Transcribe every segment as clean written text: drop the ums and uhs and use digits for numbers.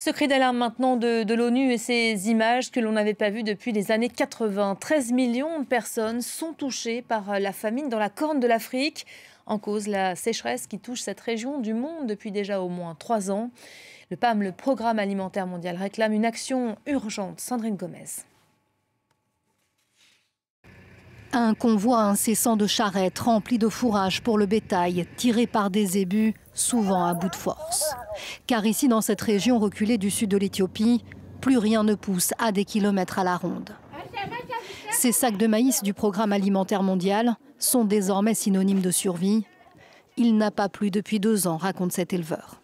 Ce cri d'alarme maintenant de l'ONU et ces images que l'on n'avait pas vues depuis les années 80. 13 millions de personnes sont touchées par la famine dans la Corne de l'Afrique. En cause, la sécheresse qui touche cette région du monde depuis déjà au moins 3 ans. Le PAM, le Programme alimentaire mondial, réclame une action urgente. Sandrine Gomez. Un convoi incessant de charrettes remplies de fourrage pour le bétail, tiré par des zébus, souvent à bout de force. Car ici, dans cette région reculée du sud de l'Éthiopie, plus rien ne pousse à des kilomètres à la ronde. Ces sacs de maïs du Programme alimentaire mondial sont désormais synonymes de survie. Il n'a pas plu depuis 2 ans, raconte cet éleveur.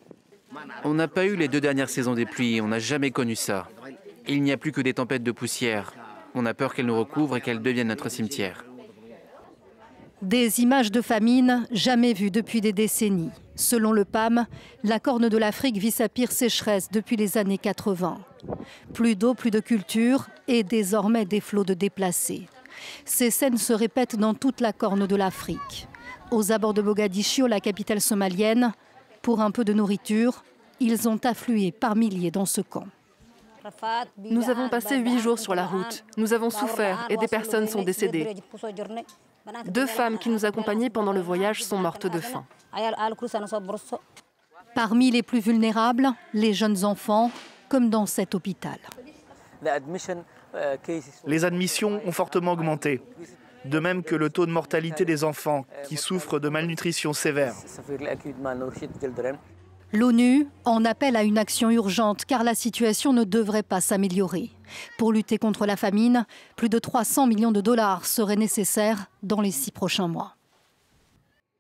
On n'a pas eu les 2 dernières saisons des pluies, on n'a jamais connu ça. Il n'y a plus que des tempêtes de poussière. On a peur qu'elles nous recouvrent et qu'elles deviennent notre cimetière. Des images de famine jamais vues depuis des décennies. Selon le PAM, la Corne de l'Afrique vit sa pire sécheresse depuis les années 80. Plus d'eau, plus de culture et désormais des flots de déplacés. Ces scènes se répètent dans toute la Corne de l'Afrique. Aux abords de Mogadiscio, la capitale somalienne, pour un peu de nourriture, ils ont afflué par milliers dans ce camp. Nous avons passé 8 jours sur la route. Nous avons souffert et des personnes sont décédées. 2 femmes qui nous accompagnaient pendant le voyage sont mortes de faim. Parmi les plus vulnérables, les jeunes enfants, comme dans cet hôpital. Les admissions ont fortement augmenté, de même que le taux de mortalité des enfants qui souffrent de malnutrition sévère. L'ONU en appelle à une action urgente car la situation ne devrait pas s'améliorer. Pour lutter contre la famine, plus de 300 millions de dollars seraient nécessaires dans les 6 prochains mois.